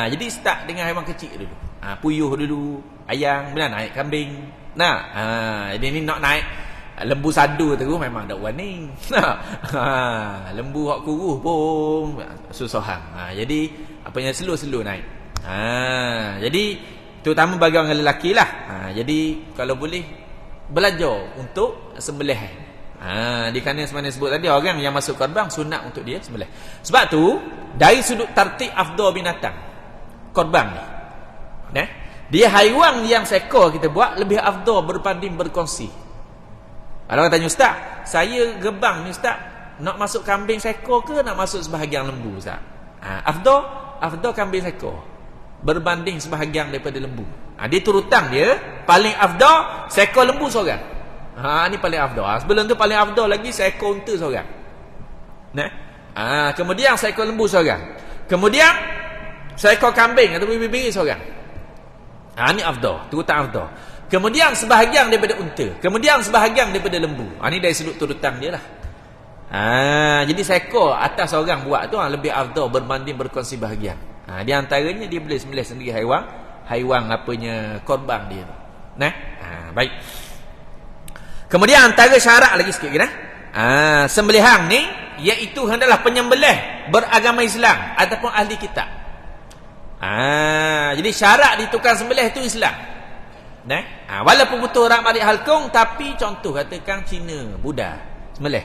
Jadi start dengan haiwan kecil dulu. Puyuh dulu, ayam, kemudian naik kambing. Jadi ni nak naik lembu sadu terus memang tak warning. Lembu hak kuruh pun susah. Jadi apanya slow naik. Jadi terutama bagi orang lelaki lah. Jadi kalau boleh belajar untuk sembelih. Di kanan sebenarnya sebut tadi, orang yang masuk korban sunat untuk dia sembelih. Sebab tu dari sudut tartib afdal binatang korban ni, dia haiwan yang seekor kita buat lebih afdal berbanding berkongsi. Kalau tanya ustaz, saya gebang ni ustaz, nak masuk kambing seekor ke nak masuk sebahagian lembu ustaz? Afdal kambing seekor berbanding sebahagian daripada lembu. Dia turutan dia paling afdal seekor lembu seorang. Ni paling afdal. Sebelum tu paling afdal lagi seekor unta seorang. Kemudian seekor lembu seorang. Kemudian seekor kambing atau bibir seorang. Ni afdal, turutan afdal. Kemudian sebahagian daripada unta, kemudian sebahagian daripada lembu. Ni dari sudut turutan dia lah. Jadi seekor atas orang buat tu lebih afdal berbanding berkongsi bahagian. Di antaranya dia boleh sembelih sendiri haiwan apanya korban dia tu. Baik. Kemudian antara syarat lagi sikit kita. Sembelihan ni iaitu hendaklah penyembelih beragama Islam ataupun ahli kitab. Jadi syarat di tukang sembelih itu Islam. Walaupun butuh orang marik halkung, tapi contoh katakan Cina, Buddha sembelih,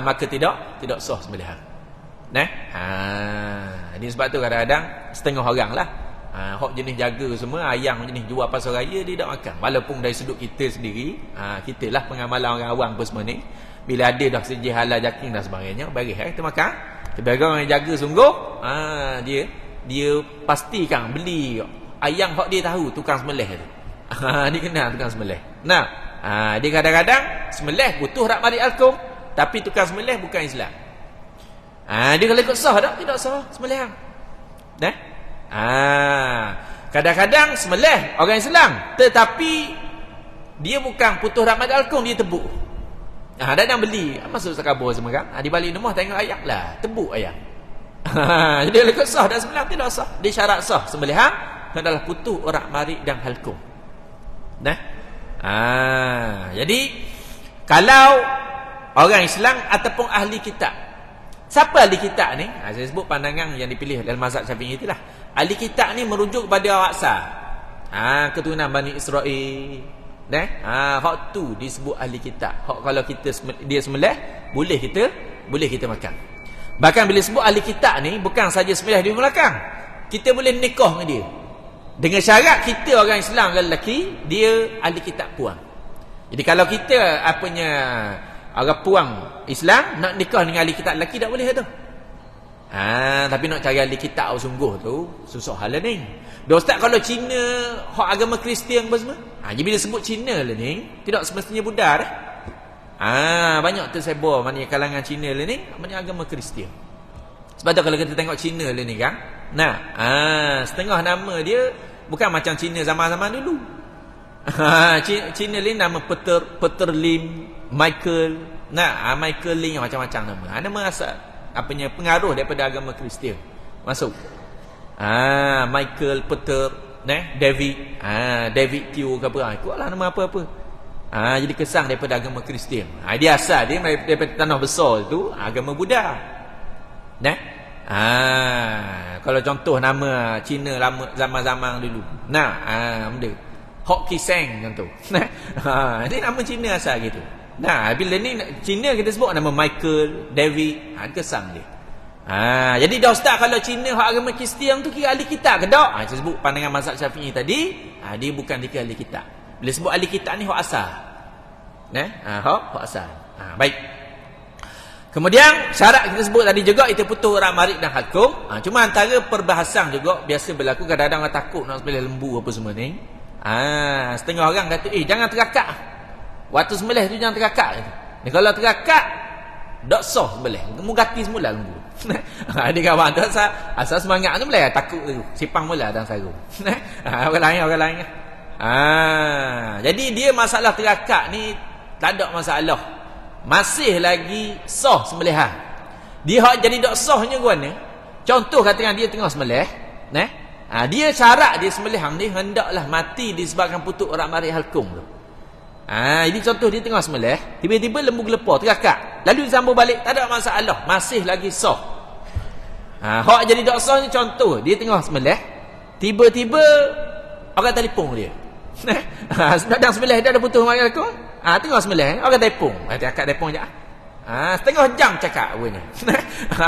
maka tidak sah sembelihan. Jadi sebab tu kadang-kadang setengah orang lah hok jenis jaga semua, ayam jenis jual pasar raya dia tak makan. Walaupun dari sudut kita sendiri, kita lah pengamalan orang awam pun semua ni, bila ada dah sejih halal jaking dan sebagainya, bagi kita makan. Tapi orang yang jaga sungguh, dia pastikan beli ayam hok dia tahu tukang sembelih tu. Dia kenal tukang sembelih. Dia kadang-kadang sembelih butuh rak marik alkum, tapi tukang sembelih bukan Islam. Dia kalau ikut sah tak? Tidak sah sembelihan. Kadang-kadang sembelih orang Islam, tetapi dia bukan putus rahmat alkum, dia tebuk. Dah beli masuk sakabur semua kan. Di balik rumah tengok ayam lah, tebuk ayam. Jadi kalau ikut sah dan sembelihan tidak sah. Dia syarat sah sembelihan adalah putus orang marik dan halkum. Jadi kalau orang Islam ataupun ahli kitab. Siapa ahli kitab ni? Saya sebut pandangan yang dipilih dalam mazhab Syafi'i itulah. Ahli kitab ni merujuk pada Aqsa. Keturunan Bani Israel. Hak tu disebut ahli kitab. Hak kalau kita dia sembelih, boleh kita makan. Bahkan bila sebut ahli kitab ni bukan saja sembelih di belakang. Kita boleh nikah dengan dia. Dengan syarat kita orang Islam lelaki, dia ahli kitab puang. Jadi kalau kita orang puang Islam nak nikah dengan ahli kitab lelaki tak boleh tu. Tapi nak cari ahli kitab sungguh tu susah hal ni. Ustaz kalau Cina hak agama Kristian apa semua? Jadi bila sebut Cina lah ni, tidak semestinya Buddha dah. Banyak tersebar mana kalangan Cina lah ni, banyak agama Kristian. Sebab tu kalau kita tengok Cina lah ni kan, setengah nama dia bukan macam Cina zaman-zaman dulu. Cina ni nama Peter Lim, Michael, Michael Ling, macam-macam nama. Nama asal pengaruh daripada agama Kristian masuk. Michael, Peter, David Teo ke apa, ikutlah nama apa-apa. Jadi kesan daripada agama Kristian. Dia asal dia daripada tanah besar tu agama Buddha. Kalau contoh nama Cina lama zaman-zaman dulu. Benda Hok Kiseng contoh. Ini nama Cina asal gitu. Bila ni Cina kita sebut nama Michael, David, kesan dia. Jadi dah ustaz kalau Cina hak agama Kristian tu kira ahli kitab ke tak? Saya sebut pandangan mazhab Syafi'i tadi, dia bukan dikira ahli kitab. Bila sebut ahli kitab ni hak asal. Hak asal. Baik. Kemudian syarat kita sebut tadi juga itu putus orang marik dan hakum. Cuma antara perbahasan juga biasa berlaku, kadang-kadang orang takut nak sembelih lembu apa semua ni. Setengah orang kata jangan terakak. Waktu sembelih tu jangan terakak. Ni kalau terakak tak sah sembelih. Kamu ganti semula lembu. Dia kawan tu asal semangat tu boleh takut tu. Sipang mula dalam sarung. Orang lain. Jadi dia masalah terakak ni tak ada masalah. Masih lagi sah sembelihan. Dia hak jadi tak sahnya guna. Contoh katakan dia tengah sembelih, dia syarat dia sembelihan ni hendaklah mati disebabkan putus orang marik halkum tu. Jadi contoh dia tengah sembelih, tiba-tiba lembu gelepar terakak, lalu disambung balik, tak ada masalah, masih lagi sah. Hak jadi tak sah ni contoh dia tengah sembelih, tiba-tiba orang telefon dia. Sedang sembelih dia ada putus marik halkum. Tengok sembelih orang telefon. Akak telefon je. Setengah jam cakap punya.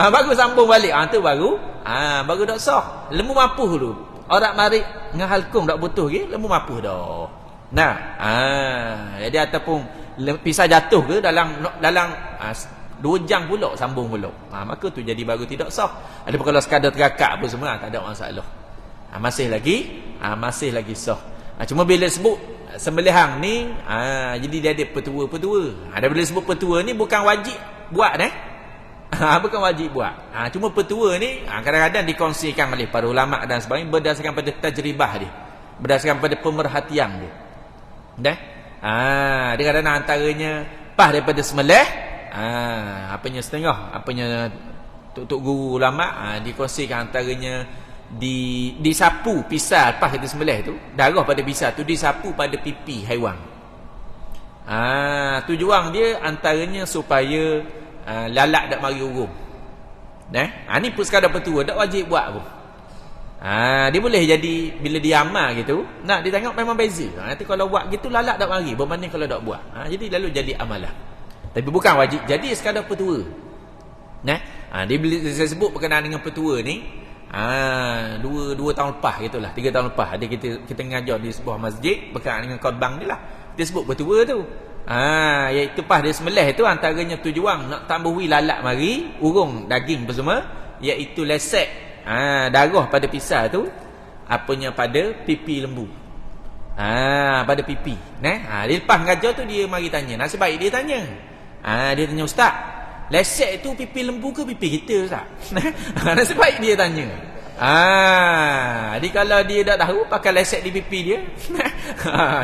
Baru sambung balik. Tu baru dak sah. Lembu mapuh dulu. Orang marik dengan halkum dak butuh lagi, lembu mapuh dah. Jadi ataupun pisah jatuh ke dalam 2 jam pula sambung pula. Maka tu jadi baru tidak sah. Adapun kalau sekadar terakak apa semua tak ada masalah. Masih lagi sah. Cuma bila sebut sembelihan ni, jadi dia ada petua-petua. Bila sebut petua ni bukan wajib buat Bukan wajib buat. Cuma petua ni kadang-kadang dikongsikan oleh para ulama dan sebagainya berdasarkan pada tajribah dia, berdasarkan pada pemerhatian dia. Dah? Dia kadang-kadang antaranya pas daripada sembelih, apanya setengah, apanya tok guru ulama dikongsikan antaranya disapu pisah pas kita sembelih tu, darah pada pisah tu disapu pada pipi haiwan. Tujuan dia antaranya supaya lalat tak mari urung. Ni pun sekadar petua, tak wajib buat pun. Dia boleh jadi bila dia amal gitu, nak dia tengok memang beza. Nanti kalau buat gitu lalat tak mari, berbanding kalau tak buat. Jadi lalu jadi amalan. Tapi bukan wajib, jadi sekadar petua. Dia bila saya sebut berkenaan dengan petua ni, 2 tahun lepas gitulah, 3 tahun lepas ada kita mengajar di sebuah masjid berkenaan dengan khutbah ni lah. Dia sebut petua tu. Iaitu pas dia sembelih tu antaranya tujuan nak tambahi lalat mari, urung daging apa semua, iaitu lesek darah pada pisah tu apanya pada pipi lembu. Pada pipi. Dia lepas mengajar tu dia mari tanya. Nasib baik dia tanya. Dia tanya, ustaz, lesek tu pipi lembu ke pipi kita, ustaz? Nasib baik dia tanya. Jadi kalau dia tak tahu pakai lesek di pipi dia,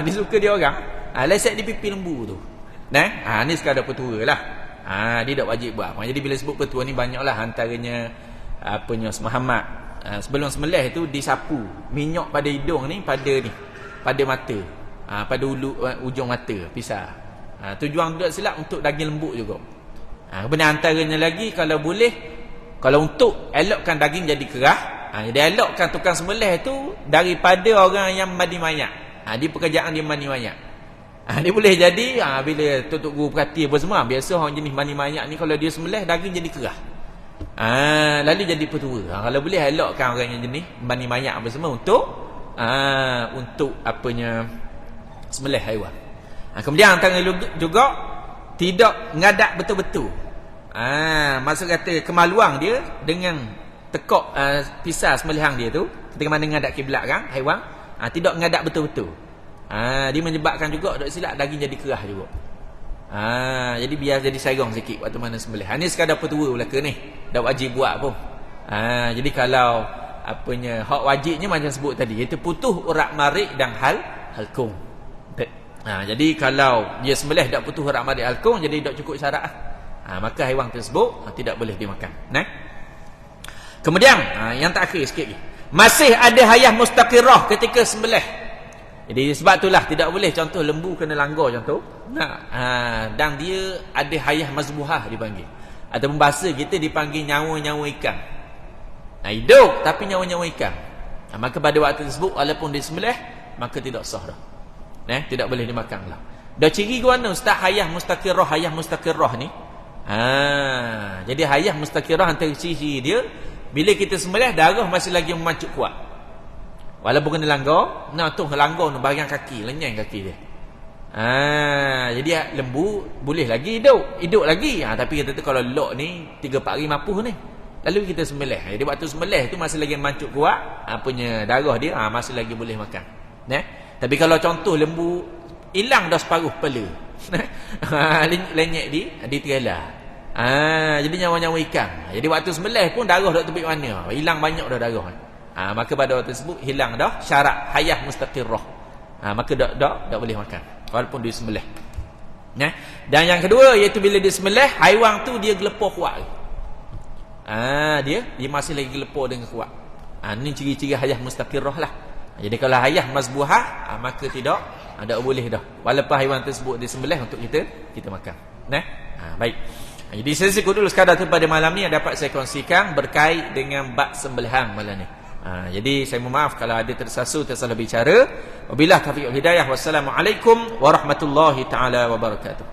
dia suka dia orang. Lesek di pipi lembu tu. Ni sekadar petua lah. Dia tak wajib buat. Jadi bila sebut petua ni banyaklah antaranya apanya Muhammad. Sebelum sembelih tu disapu minyak pada hidung ni, pada mata. Pada ujung mata pisah. Tujuan tak silap untuk daging lembut juga. Kemudian antaranya lagi kalau boleh, kalau untuk elokkan daging jadi kerah, jadi elokkan tukang sembelih tu daripada orang yang mandi mayat. Dia pekerjaan dia mandi mayat. Dia boleh jadi bila tok guru perhati apa semua, biasa orang jenis mandi mayat ni kalau dia sembelih daging jadi kerah. Lalu jadi petua. Kalau boleh elokkan orang yang jenis mandi mayat apa semua untuk apanya sembelih haiwan. Kemudian antara juga tidak ngadak betul-betul. Maksud kata kemaluan dia dengan tekok pisah sembelihan dia tu ketika mana ngadak kiblat kan haiwan, tidak ngadak betul-betul. Dia menyebabkan juga tak silap daging jadi kerah juga. Jadi biar jadi serong sikit waktu mana sembelih. Ni sekadar petua belaka ni, tak wajib buat pun. Jadi kalau apanya hak wajibnya macam sebut tadi, iaitu putus urat marik dan halkung. Jadi kalau dia sembelih tak putus urat marik halkung, jadi tak cukup syarat. Maka haiwan tersebut tidak boleh dimakan. Kemudian yang terakhir sikit lagi, masih ada hayah mustaqirah ketika sembelih. Jadi sebab itulah tidak boleh contoh lembu kena langgar contoh. Dan dia ada hayah mazbuhah dipanggil. Ataupun bahasa kita dipanggil nyawa-nyawa ikan. Hidup tapi nyawa-nyawa ikan. Maka pada waktu tersebut walaupun disembelih maka tidak sah dah. Tidak boleh dimakan lah. Dah ciri ke mana ustaz hayah mustaqirah ni? Jadi hayah mustaqirah antara ciri dia bila kita sembelih darah masih lagi memancuk kuat. Walaupun kena langgar, langgar tu bahagian kaki, lenyai kaki dia. Jadi lembu boleh lagi hidup lagi. Tapi kata tu kalau lok ni 3-4 hari mapuh ni. Lalu kita sembelih. Jadi waktu sembelih tu masih lagi mancuk kuat, punya darah dia masih lagi boleh makan. Tapi kalau contoh lembu hilang dah separuh kepala. Lenyek di terela. Jadi nyawa-nyawa ikan. Jadi waktu sembelih pun darah tak tepi mana. Hilang banyak dah darah. Maka pada waktu tersebut hilang dah syarat hayah mustaqirrah. Maka tak boleh makan walaupun dia sembelih. Dan yang kedua iaitu bila dia sembelih haiwan tu dia gelepar kuat. Dia masih lagi gelepar dengan kuat. Ni ciri-ciri hayah mustaqirrah lah. Jadi kalau hayah mazbuhah maka tidak boleh dah walaupun haiwan tersebut disembelih untuk kita makan. Baik. Jadi saya sikut dulu sekadar tu pada malam ni dapat saya kongsikan berkait dengan bab sembelihan malam ni. Jadi saya mohon maaf kalau ada tersasul tersalah bicara. Wabillahi taufiq wal hidayah. Wassalamualaikum warahmatullahi taala wabarakatuh.